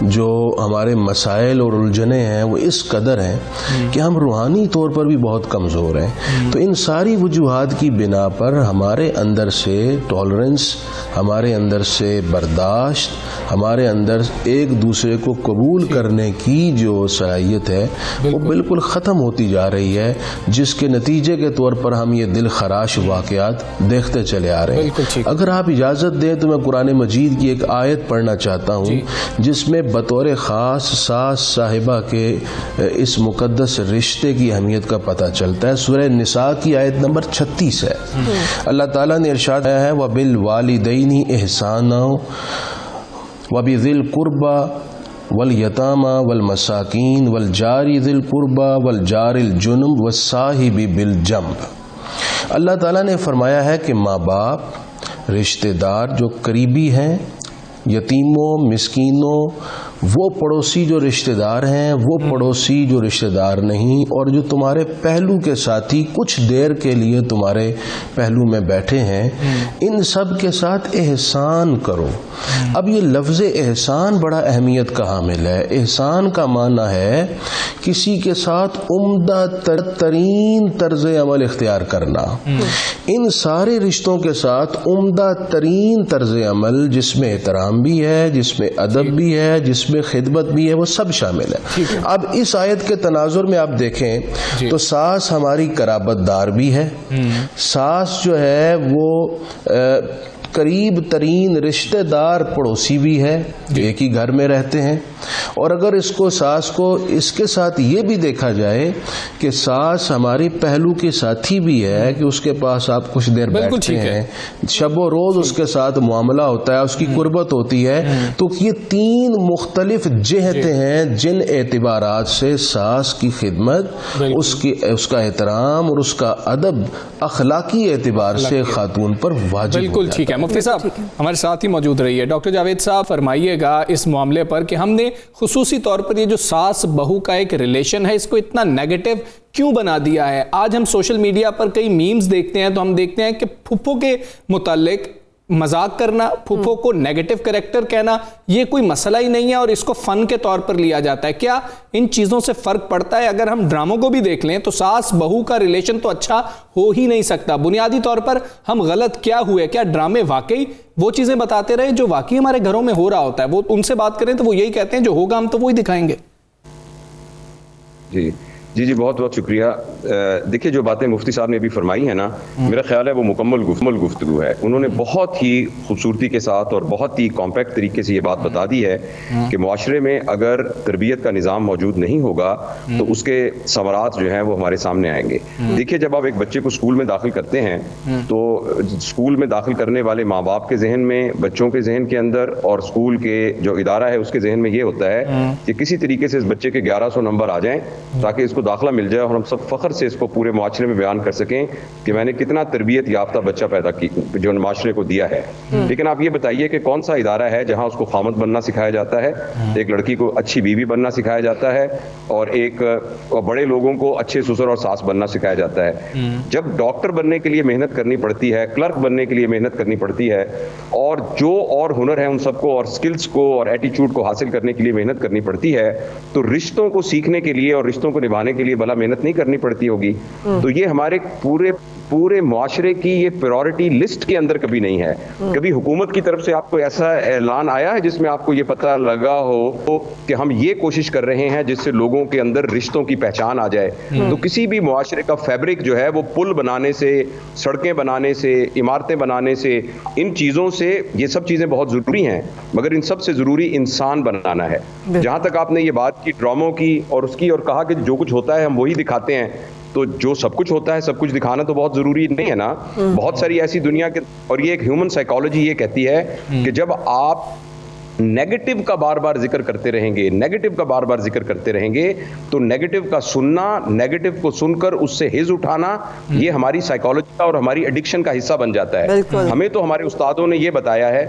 جو ہمارے مسائل اور الجھنیں ہیں وہ اس قدر ہیں کہ ہم روحانی طور پر بھی بہت کمزور ہیں. تو ان ساری وجوہات کی بنا پر ہمارے اندر سے ٹالرنس، ہمارے اندر سے برداشت، ہمارے اندر ایک دوسرے کو قبول کرنے کی جو صلاحیت ہے وہ بالکل ختم ہوتی جا رہی ہے، جس کے نتیجے کے طور پر ہم یہ دل خراش واقعات دیکھتے چلے آ رہے ہیں. اگر آپ اجازت دیں تو میں قرآن مجید کی ایک آیت پڑھنا چاہتا ہوں جس میں بطور خاص ساس صاحبہ کے اس مقدس رشتے کی اہمیت کا پتہ چلتا ہے. سورہ نساء کی آیت نمبر 36 ہے. اللہ تعالیٰ نے ارشاد کیا ہے وَبِالْوَالِدَيْنِ إِحْسَانًا وَبِذِي الْقُرْبَى وَالْيَتَامَى وَالْمَسَاكِينِ وَالْجَارِ ذِي الْقُرْبَى وَالْجَارِ الْجُنُبِ وَالصَّاحِبِ بِالْجَنبِ. اللہ تعالیٰ نے فرمایا ہے کہ ماں باپ، رشتہ دار جو قریبی ہیں، یتیموں، مسکینوں، وہ پڑوسی جو رشتہ دار ہیں، وہ پڑوسی جو رشتہ دار نہیں، اور جو تمہارے پہلو کے ساتھی کچھ دیر کے لیے تمہارے پہلو میں بیٹھے ہیں، ان سب کے ساتھ احسان کرو. اب یہ لفظ احسان بڑا اہمیت کا حامل ہے. احسان کا معنی ہے کسی کے ساتھ عمدہ ترین طرز عمل اختیار کرنا. ان سارے رشتوں کے ساتھ عمدہ ترین طرز عمل جس میں احترام بھی ہے، جس میں ادب بھی ہے، جس میں خدمت بھی ہے، وہ سب شامل ہے. اب اس آیت کے تناظر میں آپ دیکھیں تو ساس ہماری قرابت دار بھی ہے. ساس جو ہے وہ قریب ترین رشتہ دار پڑوسی بھی ہے، ایک ہی گھر میں رہتے ہیں. اور اگر اس کو ساس کو اس کے ساتھ یہ بھی دیکھا جائے کہ ساس ہماری پہلو کے ساتھی بھی ہے کہ اس کے پاس آپ کچھ دیر بیٹھتے ہیں، شب و روز اس کے ساتھ معاملہ ہوتا ہے، اس کی قربت ہوتی ہے، تو یہ تین مختلف جہتیں ہیں جن اعتبارات سے ساس کی خدمت، اس کا احترام اور اس کا ادب اخلاقی اعتبار سے خاتون پر واجب. بالکل ٹھیک ہے. مفتی صاحب ہمارے ساتھ ہی موجود رہی ہے. ڈاکٹر جاوید صاحب فرمائیے گا اس معاملے پر کہ ہم نے خصوصی طور پر یہ جو ساس بہو کا ایک ریلیشن ہے اس کو اتنا نیگیٹو کیوں بنا دیا ہے؟ آج ہم سوشل میڈیا پر کئی میمز دیکھتے ہیں تو ہم دیکھتے ہیں کہ پھپھو کے متعلق مذاق کرنا، پھپھو کو نیگیٹو کریکٹر کہنا، یہ کوئی مسئلہ ہی نہیں ہے اور اس کو فن کے طور پر لیا جاتا ہے. کیا ان چیزوں سے فرق پڑتا ہے؟ اگر ہم ڈراموں کو بھی دیکھ لیں تو ساس بہو کا ریلیشن تو اچھا ہو ہی نہیں سکتا. بنیادی طور پر ہم غلط کیا ہوئے؟ کیا ڈرامے واقعی وہ چیزیں بتاتے رہے جو واقعی ہمارے گھروں میں ہو رہا ہوتا ہے؟ وہ ان سے بات کریں تو وہ یہی کہتے ہیں جو ہوگا ہم تو وہی دکھائیں گے. جی بہت بہت شکریہ. دیکھیے جو باتیں مفتی صاحب نے ابھی فرمائی ہیں نا، میرا خیال ہے وہ مکمل گفتگو ہے. انہوں نے بہت ہی خوبصورتی کے ساتھ اور بہت ہی کمپیکٹ طریقے سے یہ بات بتا دی ہے کہ معاشرے میں اگر تربیت کا نظام موجود نہیں ہوگا تو اس کے ثمرات جو ہیں وہ ہمارے سامنے آئیں گے. دیکھیے جب آپ ایک بچے کو اسکول میں داخل کرتے ہیں تو اسکول میں داخل کرنے والے ماں باپ کے ذہن میں، بچوں کے ذہن کے اندر اور اسکول کے جو ادارہ ہے اس کے ذہن میں یہ ہوتا ہے کہ کسی طریقے سے اس بچے کے 1100 نمبر آ جائیں تاکہ اس کو داخلہ مل جائے اور ہم سب فخر سے اس کو پورے معاشرے میں بیان کر سکیں کہ میں نے کتنا تربیت یافتہ بچہ پیدا کی جو معاشرے کو دیا ہے. لیکن آپ یہ بتائیے کہ کون سا ادارہ ہے جہاں اس کو خامد بننا سکھایا جاتا ہے، ایک لڑکی کو اچھی بیوی بننا سکھایا جاتا ہے اور ایک بڑے لوگوں کو اچھے سسر اور ساس بننا سکھایا جاتا ہے. جب ڈاکٹر بننے کے لیے محنت کرنی پڑتی ہے، کلرک بننے کے لیے محنت کرنی پڑتی ہے اور جو اور ہنر ہے ان سب کو اور سکلز کو اور ایٹیچیوڈ کو حاصل کرنے کے لیے محنت کرنی پڑتی ہے، تو رشتوں کو سیکھنے کے لیے اور رشتوں کو نبھانے کے لیے بھلا محنت نہیں کرنی پڑتی ہوگی؟ تو یہ ہمارے پورے معاشرے کی یہ پرائورٹی لسٹ کے اندر کبھی نہیں ہے. کبھی حکومت کی طرف سے آپ کو ایسا اعلان آیا ہے جس میں آپ کو یہ پتہ لگا ہو کہ ہم یہ کوشش کر رہے ہیں جس سے لوگوں کے اندر رشتوں کی پہچان آ جائے؟ تو کسی بھی معاشرے کا فیبرک جو ہے وہ پل بنانے سے، سڑکیں بنانے سے، عمارتیں بنانے سے، ان چیزوں سے، یہ سب چیزیں بہت ضروری ہیں مگر ان سب سے ضروری انسان بنانا ہے. جہاں تک آپ نے یہ بات کی ڈراموں کی اور اس کی اور کہا کہ جو کچھ ہوتا ہے ہم وہی دکھاتے ہیں، تو جو سب کچھ ہوتا ہے سب کچھ دکھانا تو بہت ضروری نہیں ہے نا. بہت ساری ایسی دنیا کے، اور یہ ایک ہیومن سائیکالوجی یہ کہتی ہے کہ جب آپ نیگیٹو کا بار بار ذکر کرتے رہیں گے، نیگیٹو کا بار بار ذکر کرتے رہیں گے تو نیگیٹو کا سننا، نیگیٹو کو سن کر اس سے حظ اٹھانا، یہ ہماری سائیکالوجی کا اور ہماری ایڈکشن کا حصہ بن جاتا ہے. ہمیں تو ہمارے استادوں نے یہ بتایا ہے،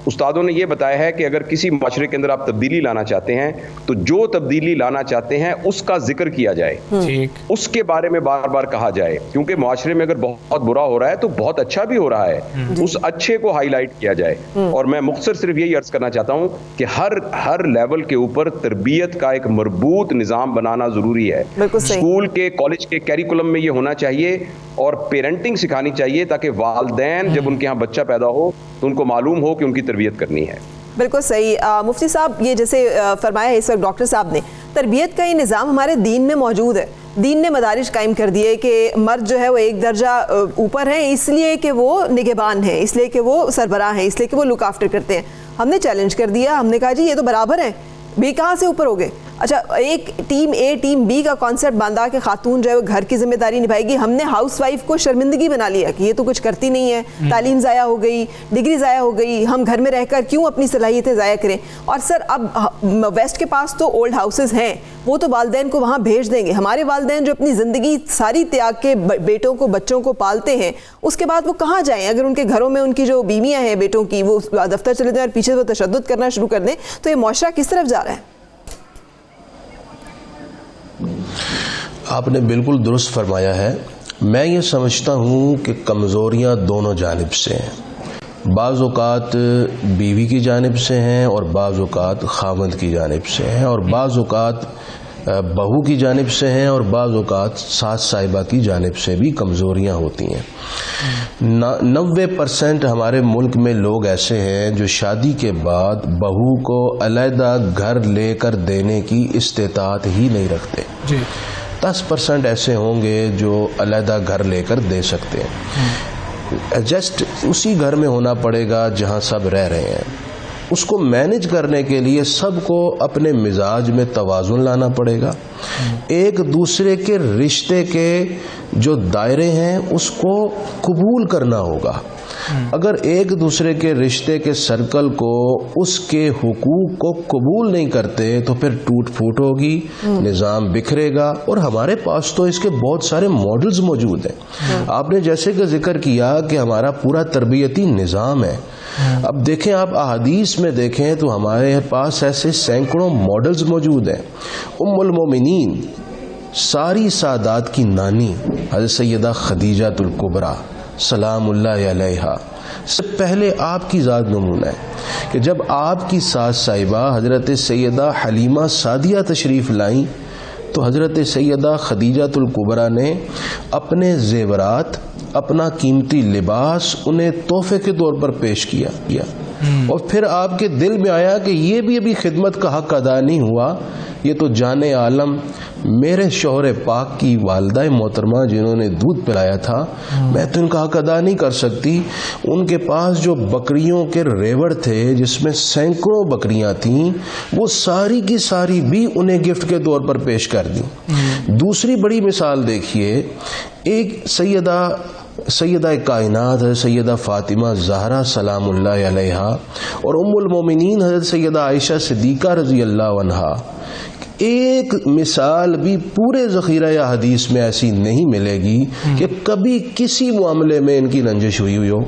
استادوں نے یہ بتایا ہے کہ اگر کسی معاشرے کے اندر آپ تبدیلی لانا چاہتے ہیں تو جو تبدیلی لانا چاہتے ہیں اس کا ذکر کیا جائے, اس کے بارے میں بار بار کہا جائے, کیونکہ معاشرے میں اگر بہت برا ہو رہا ہے تو بہت اچھا بھی ہو رہا ہے, اس اچھے کو ہائی لائٹ کیا جائے. اور میں مختصر صرف یہی عرض کرنا چاہتا ہوں کہ ہر لیول کے اوپر تربیت کا ایک مربوط نظام بنانا ضروری ہے. اسکول کے, کالج کے کیریکولم میں یہ ہونا چاہیے, اور پیرنٹنگ سکھانی چاہیے تاکہ والدین جب ان کے ہاں بچہ پیدا ہو تو ان کو معلوم ہو کہ ان کی تربیت کرنی ہے. بالکل صحیح. مفتی صاحب, یہ جیسے فرمایا ہے اس وقت ڈاکٹر صاحب نے, تربیت کا یہ نظام ہمارے دین میں موجود ہے. دین نے مدارج قائم کر دیے کہ مرد جو ہے وہ ایک درجہ اوپر ہیں اس لیے کہ وہ نگہبان ہیں, اس لیے کہ وہ سربراہ ہیں, اس لیے کہ وہ لک آفٹر کرتے ہیں. ہم نے چیلنج کر دیا, ہم نے کہا جی یہ تو برابر ہیں, بھی کہاں سے اوپر ہو گئے. اچھا, ایک ٹیم اے ٹیم بی کا کانسیپٹ باندھا کہ خاتون جو ہے وہ گھر کی ذمہ داری نبھائے گی. ہم نے ہاؤس وائف کو شرمندگی بنا لیا کہ یہ تو کچھ کرتی نہیں ہے, تعلیم ضائع ہو گئی, ڈگری ضائع ہو گئی, ہم گھر میں رہ کر کیوں اپنی صلاحیتیں ضائع کریں. اور سر اب ویسٹ کے پاس تو اولڈ ہاؤسز ہیں, وہ تو والدین کو وہاں بھیج دیں گے. ہمارے والدین جو اپنی زندگی ساری تیاگ کے بیٹوں کو, بچوں کو پالتے ہیں, اس کے بعد وہ کہاں جائیں؟ اگر ان کے گھروں میں ان کی جو بیویاں ہیں بیٹوں کی وہ دفتر چلے جائیں اور پیچھے وہ تشدد کرنا شروع کر دیں تو یہ معاشرہ کس طرف جا رہا ہے؟ آپ نے بالکل درست فرمایا ہے. میں یہ سمجھتا ہوں کہ کمزوریاں دونوں جانب سے ہیں. بعض اوقات بیوی کی جانب سے ہیں اور بعض اوقات خاوند کی جانب سے ہیں, اور بعض اوقات بہو کی جانب سے ہیں, اور بعض اوقات ساس صاحبہ کی جانب سے بھی کمزوریاں ہوتی ہیں. 90% ہمارے ملک میں لوگ ایسے ہیں جو شادی کے بعد بہو کو علیحدہ گھر لے کر دینے کی استطاعت ہی نہیں رکھتے. 10% ایسے ہوں گے جو علیحدہ گھر لے کر دے سکتے ہیں. ایڈجسٹ اسی گھر میں ہونا پڑے گا جہاں سب رہ رہے ہیں. اس کو مینج کرنے کے لیے سب کو اپنے مزاج میں توازن لانا پڑے گا. ایک دوسرے کے رشتے کے جو دائرے ہیں اس کو قبول کرنا ہوگا. اگر ایک دوسرے کے رشتے کے سرکل کو, اس کے حقوق کو قبول نہیں کرتے تو پھر ٹوٹ پھوٹ ہوگی, نظام بکھرے گا. اور ہمارے پاس تو اس کے بہت سارے ماڈلز موجود ہیں. آپ نے جیسے کہ ذکر کیا کہ ہمارا پورا تربیتی نظام ہے. اب دیکھیں, آپ احادیث میں دیکھیں تو ہمارے پاس ایسے سینکڑوں ماڈلز موجود ہیں. ام المومنین, ساری سادات کی نانی حضرت سیدہ خدیجہ الکبریٰ سلام اللہ علیہا سے پہلے آپ کی ذات نمونہ ہے کہ جب آپ کی ساس صاحبہ حضرت سیدہ حلیمہ سعدیہ تشریف لائیں تو حضرت سیدہ خدیجہ الکبریٰ نے اپنے زیورات, اپنا قیمتی لباس انہیں تحفے کے طور پر پیش کیا. اور پھر آپ کے دل میں آیا کہ یہ بھی ابھی خدمت کا حق ادا نہیں ہوا, یہ تو جان عالم میرے شوہر پاک کی والدہ محترمہ جنہوں نے دودھ پلایا تھا, میں تو ان کا حق ادا نہیں کر سکتی. ان کے پاس جو بکریوں کے ریوڑ تھے جس میں سینکڑوں بکریاں تھیں, وہ ساری کی ساری بھی انہیں گفٹ کے طور پر پیش کر دی. دوسری بڑی مثال دیکھیے, ایک سیدہ کائنات حضرت سیدہ فاطمہ زہرا سلام اللہ علیہا اور ام المومنین حضرت سیدہ عائشہ صدیقہ رضی اللہ عنہا, ایک مثال بھی پورے ذخیرہ یا حدیث میں ایسی نہیں ملے گی کہ کبھی کسی معاملے میں ان کی رنجش ہوئی ہو.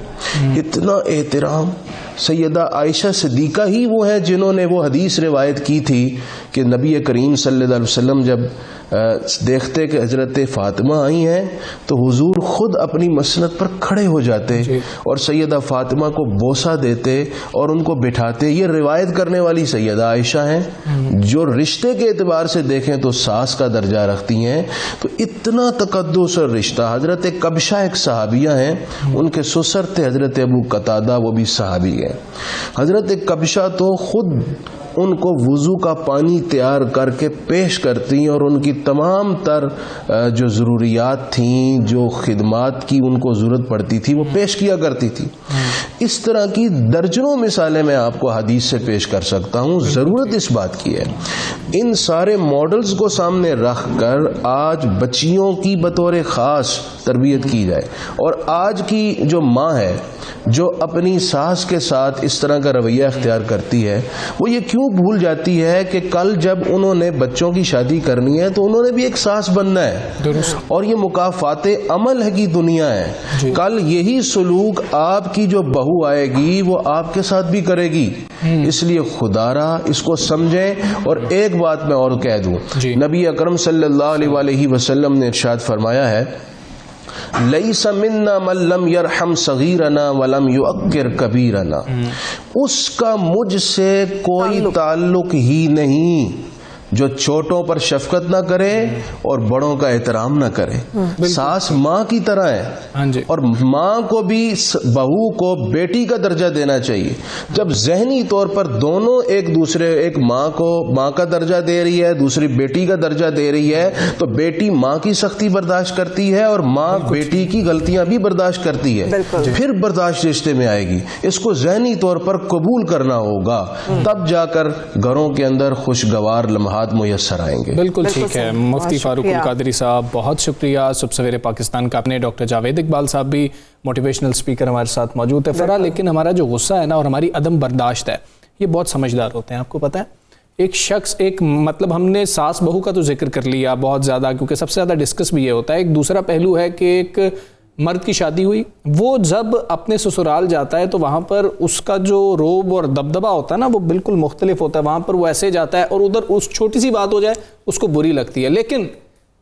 اتنا احترام. سیدہ عائشہ صدیقہ ہی وہ ہیں جنہوں نے وہ حدیث روایت کی تھی کہ نبی کریم صلی اللہ علیہ وسلم جب دیکھتے کہ حضرت فاطمہ آئی ہیں تو حضور خود اپنی مسند پر کھڑے ہو جاتے اور سیدہ فاطمہ کو بوسہ دیتے اور ان کو بٹھاتے. یہ روایت کرنے والی سیدہ عائشہ ہیں جو رشتے کے اعتبار سے دیکھیں تو ساس کا درجہ رکھتی ہیں. تو اتنا تقدس اور رشتہ. حضرت کبشہ ایک صحابیہ ہیں, ان کے سسر تھے حضرت ابو قتادہ, وہ بھی صحابی ہیں. حضرت کبشہ تو خود ان کو وضو کا پانی تیار کر کے پیش کرتی اور ان کی تمام تر جو ضروریات تھیں, جو خدمات کی ان کو ضرورت پڑتی تھی, وہ پیش کیا کرتی تھی. اس طرح کی درجنوں مثالیں میں آپ کو حدیث سے پیش کر سکتا ہوں. ضرورت اس بات کی ہے ان سارے ماڈلز کو سامنے رکھ کر آج بچیوں کی بطور خاص تربیت کی جائے. اور آج کی جو ماں ہے جو اپنی ساس کے ساتھ اس طرح کا رویہ اختیار کرتی ہے وہ یہ کیوں بھول جاتی ہے کہ کل جب انہوں نے بچوں کی شادی کرنی ہے تو انہوں نے بھی ایک ساس بننا ہے، اور یہ مکافات عمل ہے کی دنیا ہے. کل یہی سلوک آپ کی جو بہو آئے گی وہ آپ کے ساتھ بھی کرے گی. اس لیے خدا را اس کو سمجھیں. اور ایک بات میں اور کہہ دوں، نبی اکرم صلی اللہ علیہ وسلم نے ارشاد فرمایا ہے لیس منا من لم یرحم صغیرنا ولم یؤکر کبیرنا. اس کا مجھ سے کوئی تعلق ہی نہیں جو چھوٹوں پر شفقت نہ کرے اور بڑوں کا احترام نہ کرے. ساس ماں کی طرح ہے، اور ماں کو بھی بہو کو بیٹی کا درجہ دینا چاہیے. جب ذہنی طور پر دونوں ایک دوسرے، ایک ماں کو ماں کا درجہ دے رہی ہے، دوسری بیٹی کا درجہ دے رہی ہے، تو بیٹی ماں کی سختی برداشت کرتی ہے اور ماں بیٹی کی غلطیاں بھی برداشت کرتی ہے. پھر برداشت رشتے میں آئے گی. اس کو ذہنی طور پر قبول کرنا ہوگا، تب جا کر گھروں کے اندر خوشگوار لمحات میسر آئیں گے. بالکل ٹھیک ہے. مفتی فاروق القادری صاحب بہت شکریہ. صبح سویرے پاکستان کا اپنے ڈاکٹر جاوید اقبال صاحب بھی موٹیویشنل سپیکر ہمارے ساتھ موجود ہے. فرا لیکن ہمارا جو غصہ ہے نا اور ہماری عدم برداشت ہے یہ بہت سمجھدار ہوتے ہیں. آپ کو پتہ ہے ایک شخص مطلب ہم نے ساس بہو کا تو ذکر کر لیا بہت زیادہ کیونکہ سب سے زیادہ ڈسکس بھی یہ ہوتا ہے. ایک دوسرا پہلو ہے کہ ایک مرد کی شادی ہوئی، وہ جب اپنے سسرال جاتا ہے تو وہاں پر اس کا جو روب اور دبدبہ ہوتا ہے نا وہ بالکل مختلف ہوتا ہے. وہاں پر وہ ایسے جاتا ہے اور ادھر اس چھوٹی سی بات ہو جائے اس کو بری لگتی ہے، لیکن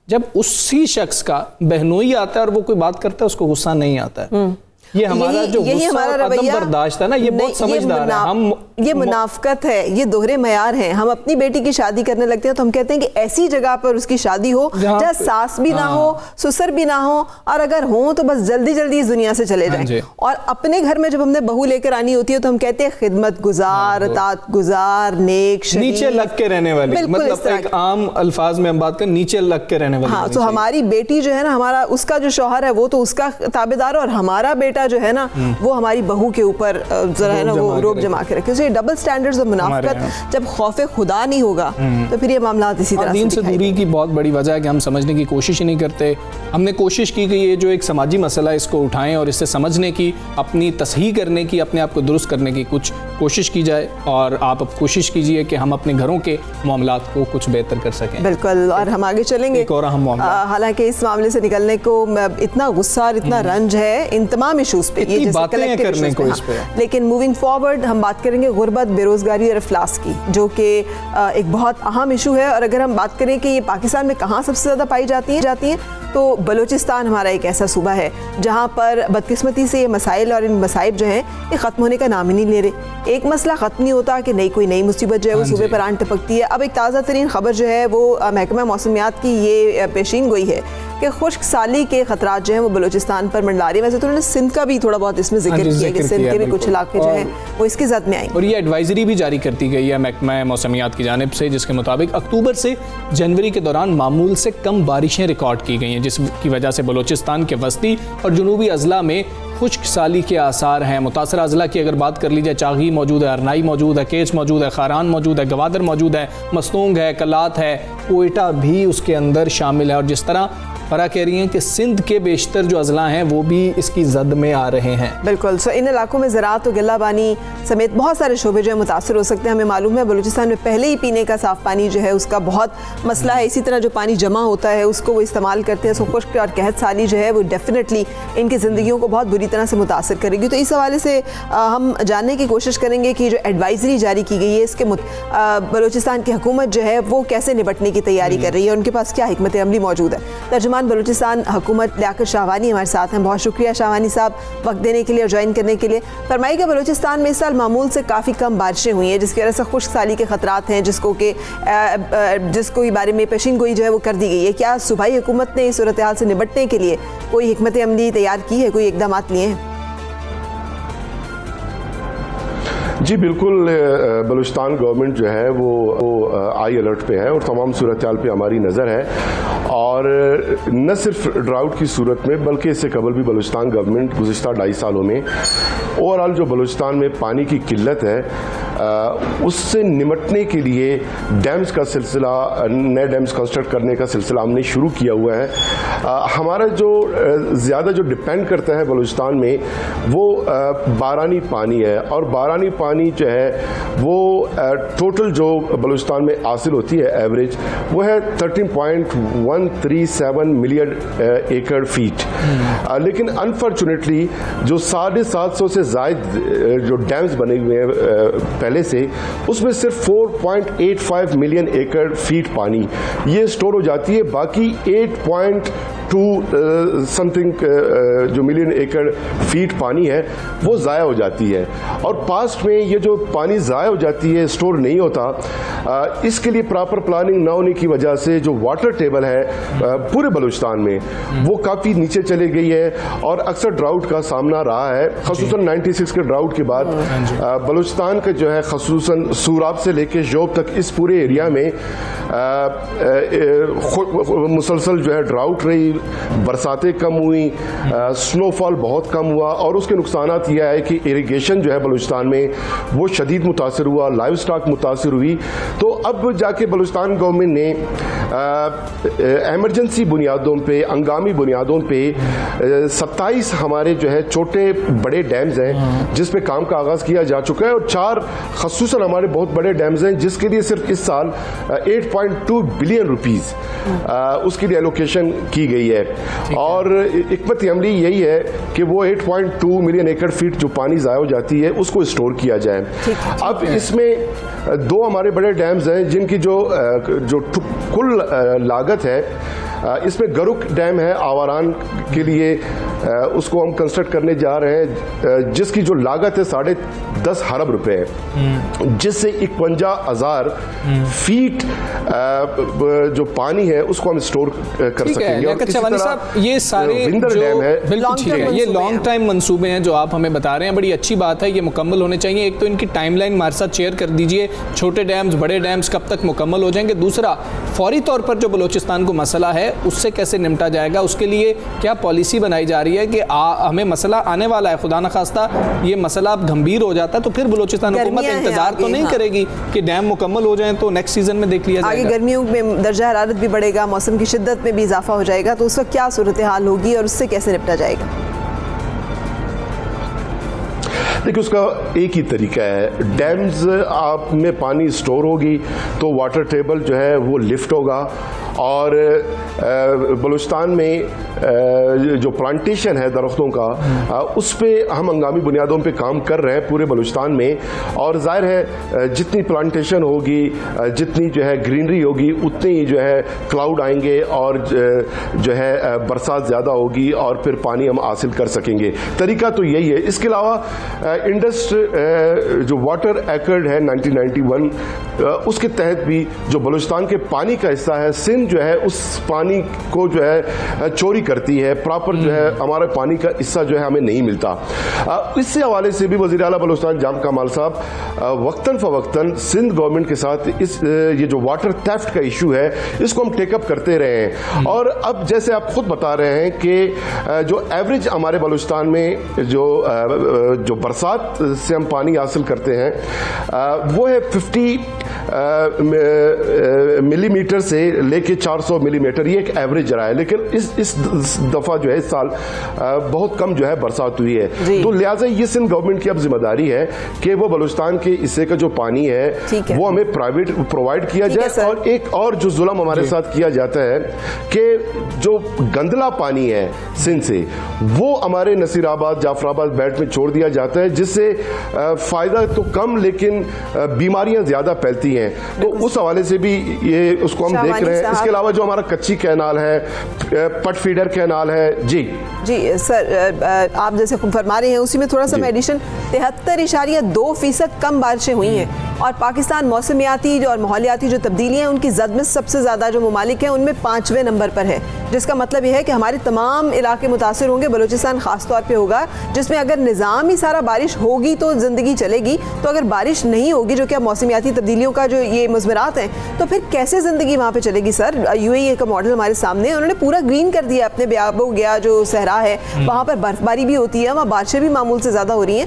جب اسی شخص کا بہنوئی آتا ہے اور وہ کوئی بات کرتا ہے اس کو غصہ نہیں آتا ہے. یہ ہمارا جو غصہ اور عدم برداشت ہے نا یہ بہت سمجھدار ہے. یہ منافقت ہے، یہ دوہرے معیار ہیں. ہم اپنی بیٹی کی شادی کرنے لگتے ہیں تو ہم کہتے ہیں کہ ایسی جگہ پر اس کی شادی ہو جہاں ساس بھی نہ ہو، سسر بھی نہ ہو، اور اگر ہوں تو بس جلدی جلدی اس دنیا سے چلے جائیں. اور اپنے گھر میں جب ہم نے بہو لے کر آنی ہوتی ہے تو ہم کہتے ہیں خدمت گزار، اطاعت گزار، نیک، نیچے لگ کے رہنے والی، مطلب ایک عام الفاظ میں ہم بات کریں نیچے لگ کے رہنے والی. ہاں تو ہماری بیٹی جو ہے نا، ہمارا اس کا جو شوہر ہے وہ تو اس کا تابعدار ہے، اور ہمارا بیٹا جو ہے نا وہ ہماری بہو کے اوپر ذرا ہے نا وہ روب جما کے رکھے. یہ ڈبل سٹینڈرڈز اور منافقت جب خوف خدا نہیں ہوگا تو پھر یہ معاملات اسی طرح دین سے دوری کی بہت بڑی وجہ ہے کہ ہم سمجھنے کی کوشش ہی نہیں کرتے. ہم نے کوشش کی کہ یہ جو ایک سماجی مسئلہ ہے اس کو اٹھائیں اور اس سے سمجھنے کی، اپنی تصحیح کرنے کی، اپنے آپ کو درست کرنے کی کچھ کوشش کی جائے. اور آپ اب کوشش کیجئے کہ ہم اپنے گھروں کے معاملات کو کچھ بہتر کر سکیں. بالکل، اور ہم آگے چلیں گے. حالانکہ اس معاملے سے نکلنے کو اتنا غصہ اور اتنا رنج ہے ان تمام ایشوز پہ، یہ باتیں کرنے کو اس پہ، لیکن موونگ فارورڈ ہم بات کریں گے غربت، بے روزگاری اور افلاس کی، جو کہ ایک بہت اہم ایشو ہے. اور اگر ہم بات کریں کہ یہ پاکستان میں کہاں سب سے زیادہ پائی جاتی ہیں تو بلوچستان ہمارا ایک ایسا صوبہ ہے جہاں پر بدقسمتی سے یہ مسائل اور ان مصائب جو ہیں یہ ختم ہونے کا نام ہی نہیں لے رہے. ایک مسئلہ ختم نہیں ہوتا کہ کوئی نئی مصیبت جو ہے وہ صوبے پر آن ٹپکتی ہے. اب ایک تازہ ترین خبر جو ہے وہ محکمہ موسمیات کی یہ پیشین گوئی ہے کہ خشک سالی کے خطرات جو ہیں وہ بلوچستان پر منڈلا رہی ہیں. ویسے تو انہوں نے سندھ کا بھی تھوڑا بہت اس میں ذکر کیا کہ سندھ کے بھی کچھ علاقے جو ہیں وہ اس کی زد میں آئیں. اور یہ ایڈوائزری بھی جاری کرتی گئی ہے محکمہ موسمیات کی جانب سے، جس کے مطابق اکتوبر سے جنوری کے دوران معمول سے کم بارشیں ریکارڈ کی گئی ہیں، جس کی وجہ سے بلوچستان کے وسطی اور جنوبی اضلاع میں خشک سالی کے آثار ہیں. متاثرہ اضلاع کی اگر بات کر لی جائے، چاغی موجود ہے، ارنائی موجود ہے، کیچ موجود ہے، خاران موجود ہے، گوادر موجود ہے، مستونگ ہے، کلات ہے، کوئٹہ بھی اس کے اندر شامل ہے. اور جس طرح فرا کہہ رہی ہیں کہ سندھ کے بیشتر جو اضلاع ہیں وہ بھی اس کی زد میں آ رہے ہیں. بالکل. ان علاقوں میں زراعت و غلہ بانی سمیت بہت سارے شعبے جو ہیں متاثر ہو سکتے ہیں. ہمیں معلوم ہے بلوچستان میں پہلے ہی پینے کا صاف پانی جو ہے اس کا بہت مسئلہ ہے. اسی طرح جو پانی جمع ہوتا ہے اس کو وہ استعمال کرتے ہیں. سو خشک اور قحط سالی جو ہے وہ ڈیفینیٹلی ان کی زندگیوں کو بہت بری طرح سے متاثر کرے گی. تو اس حوالے سے ہم جاننے کی کوشش کریں گے کہ جو ایڈوائزری جاری کی گئی ہے اس کے بلوچستان کی حکومت جو ہے وہ کیسے نپٹنے کی تیاری کر رہی ہے، ان کے پاس کیا حکمت عملی موجود ہے. ترجمان بلوچستان حکومت لیاقت شاہوانی ہمارے ساتھ ہیں. بہت شکریہ شاہوانی صاحب وقت دینے کے لیے اور جوائن کرنے کے لیے. فرمائیے کہ بلوچستان میں اس سال معمول سے کافی کم بارشیں ہوئی ہیں جس کی وجہ سے خشک سالی کے خطرات ہیں جس کو بارے میں پیشین گوئی جو ہے وہ کر دی گئی ہے. کیا صوبائی حکومت نے اس صورتحال سے نپٹنے کے لیے کوئی حکمت عملی تیار کی ہے، کوئی اقدامات لیے ہیں؟ جی بالکل، بلوچستان گورنمنٹ جو ہے وہ آئی الرٹ پہ ہے اور تمام صورتحال پہ ہماری نظر ہے. اور نہ صرف ڈراؤٹ کی صورت میں بلکہ اس سے قبل بھی بلوچستان گورنمنٹ گزشتہ 2.5 سالوں میں اوور آل جو بلوچستان میں پانی کی قلت ہے اس سے نمٹنے کے لیے ڈیمز کا سلسلہ, نئے ڈیمز کنسٹرکٹ کرنے کا سلسلہ ہم نے شروع کیا ہوا ہے. ہمارا جو زیادہ جو ڈپینڈ کرتا ہے بلوچستان میں وہ بارانی پانی ہے, اور بارانی پانی جو ہے وہ ٹوٹل جو بلوچستان میں حاصل ہوتی ہے ایوریج وہ ہے 13.137 ملین ایکڑ فیٹ. لیکن انفارچونیٹلی جو 750 سے زائد جو ڈیمز بنے ہوئے ہیں پہلے سے, اس میں صرف 4.85 ملین ایکڑ فیٹ پانی یہ اسٹور ہو جاتی ہے. باقی 8.2 سم تھنگ جو ملین ایکڑ فیٹ پانی ہے وہ ضائع ہو جاتی ہے. اور پاسٹ میں یہ جو پانی ضائع ہو جاتی ہے, اسٹور نہیں ہوتا, اس کے لیے پراپر پلاننگ نہ ہونے کی وجہ سے جو واٹر ٹیبل ہے پورے بلوچستان میں وہ کافی نیچے چلے گئی ہے, اور اکثر ڈراؤٹ کا سامنا رہا ہے. خصوصاً 96 کے ڈراؤٹ کے بعد بلوچستان کا جو ہے خصوصاً سوراب سے لے کے جوب تک اس پورے ایریا میں مسلسل جو ہے ڈراؤٹ رہی, برساتیں کم ہوئی, سنو فال بہت کم ہوا, اور اس کے نقصانات یہ ہے کہ اریگیشن جو ہے بلوچستان میں وہ شدید متاثر ہوا, لائیو سٹاک متاثر ہوئی. تو اب جا کے بلوچستان گورنمنٹ نے ایمرجنسی بنیادوں پہ, ہنگامی بنیادوں پہ 27 ہمارے جو ہے چھوٹے بڑے ڈیمز ہیں جس پہ کام کا آغاز کیا جا چکا ہے, اور 4 خصوصاً ہمارے بہت بڑے ڈیمز ہیں جس کے لیے صرف اس سال 8.2 بلین روپیز اس کے لیے ایلوکیشن کی گئی ہے. اور حکمت عملی یہی ہے کہ وہ 8.2 ملین ایکڑ فیٹ جو پانی ضائع ہو جاتی ہے اس کو اسٹور کیا جائے. اب اس میں 2 ہمارے بڑے ڈیمز ہیں جن کی جو کل لاگت ہے, اس میں گروک ڈیم ہے آواران کے لیے, اس کو ہم کنسٹرکٹ کرنے جا رہے ہیں جس کی جو لاگت ہے 10.5 ارب روپے ہے, جس سے 51,000 فیٹ جو پانی ہے اس کو ہم اسٹور کر سکیں گے. یہ سارے یہ لانگ ٹائم منصوبے ہیں جو آپ ہمیں بتا رہے ہیں, بڑی اچھی بات ہے, یہ مکمل ہونے چاہیے. ایک تو ان کی ٹائم لائن ہمارے ساتھ شیئر کر دیجئے, چھوٹے ڈیمز بڑے ڈیمز کب تک مکمل ہو جائیں گے. دوسرا, فوری طور پر جو بلوچستان کو مسئلہ ہے اس سے کیسے نمٹا جائے گا, اس کے لیے کیا پالیسی بنائی جا رہی ہے کہ ہمیں مسئلہ آنے والا ہے, خدا نخواستہ یہ مسئلہ اب گھمبیر ہو جاتا ہے تو پھر بلوچستان حکومت انتظار تو نہیں کرے گی کہ ڈیم مکمل ہو جائیں تو نیکسٹ سیزن میں دیکھ لیا جائے گا. آگے گرمیوں میں درجہ حرارت بھی بڑھے گا, موسم کی شدت میں بھی اضافہ ہو جائے گا, تو اس وقت کیا صورتحال ہوگی اور اس سے کیسے نپٹا جائے گا؟ دیکھیں اس کا ایک ہی طریقہ ہے, ڈیمز آپ میں پانی اسٹور ہوگی تو واٹر ٹیبل جو ہے وہ لفٹ ہوگا, اور بلوچستان میں جو پلانٹیشن ہے درختوں کا اس پہ ہم ہنگامی بنیادوں پہ کام کر رہے ہیں پورے بلوچستان میں, اور ظاہر ہے جتنی پلانٹیشن ہوگی, جتنی جو ہے گرینری ہوگی, اتنے ہی جو ہے کلاؤڈ آئیں گے اور جو ہے برسات زیادہ ہوگی اور پھر پانی ہم حاصل کر سکیں گے. طریقہ تو یہی ہے. اس کے علاوہ جو واٹر ایکٹ ہے 1991 اس کے تحت بھی جو بلوچستان کے پانی کا حصہ ہے, سندھ جو ہے اس پانی کو جو ہے چوری کرتی ہے, پراپر جو ہے ہمارے پانی کا حصہ جو ہے ہمیں نہیں ملتا. اس سے حوالے سے بھی وزیر اعلیٰ بلوچستان جام کمال صاحب وقتاً فوقتاً سندھ گورنمنٹ کے ساتھ یہ جو واٹر تھیفٹ کا ایشو ہے اس کو ہم ٹیک اپ کرتے رہے ہیں. اور اب جیسے آپ خود بتا رہے ہیں کہ جو ایوریج ہمارے بلوچستان میں جو برسات سے ہم پانی حاصل کرتے ہیں وہ ہے 50 ملی میٹر سے لے کے 400 ملی میٹر, یہ ایک ایوریج رہا ہے. لیکن اس دفعہ جو ہے اس سال بہت کم جو ہے برسات ہوئی ہے, تو لہٰذا یہ سندھ گورنمنٹ کی اب ذمہ داری ہے کہ وہ بلوچستان کے حصے کا جو پانی ہے وہ ہمیں پرووائڈ کیا جائے. اور ایک اور جو ظلم ہمارے ساتھ کیا جاتا ہے کہ جو گندلا پانی ہے سندھ سے وہ ہمارے نصیر آباد, جعفر آباد بیلٹ میں چھوڑ دیا جاتا ہے, جس سے فائدہ تو کم لیکن بیماریاں زیادہ پھیلتی ہیں. تو اس حوالے سے بھی یہ اس کو ہم دیکھ رہے ہیں. اس کے علاوہ جو ہمارا کچی کینال ہے, پٹ فیڈر کینال ہے. جی سر, آپ جیسے فرما رہے ہیں اسی میں تھوڑا سا ایڈیشن, 73.2% کم بارشیں ہوئی ہیں, اور پاکستان موسمیاتی اور ماحولیاتی جو تبدیلیاں ہیں ان کی زد میں سب سے زیادہ جو ممالک ہیں ان میں 5ویں نمبر پر ہے, جس کا مطلب یہ ہے کہ ہمارے تمام علاقے متاثر ہوں گے, بلوچستان خاص طور پہ ہوگا, جس میں اگر نظام ہی سارا بارش ہوگی تو زندگی چلے گی, تو اگر بارش نہیں ہوگی جو کہ موسمیاتی تبدیلیوں کا جو یہ مضمرات ہیں تو پھر کیسے زندگی وہاں پہ چلے گی؟ سر, UAE کا ماڈل ہمارے سامنے, انہوں نے پورا گرین کر دیا اپنے بیابو گیا جو صحرا ہے, وہاں پر برف باری بھی ہوتی ہے, وہاں بارشیں بھی معمول سے زیادہ ہو رہی ہیں.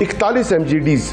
41 MGDs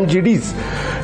MGDs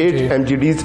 8 MGDs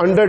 100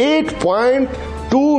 8.2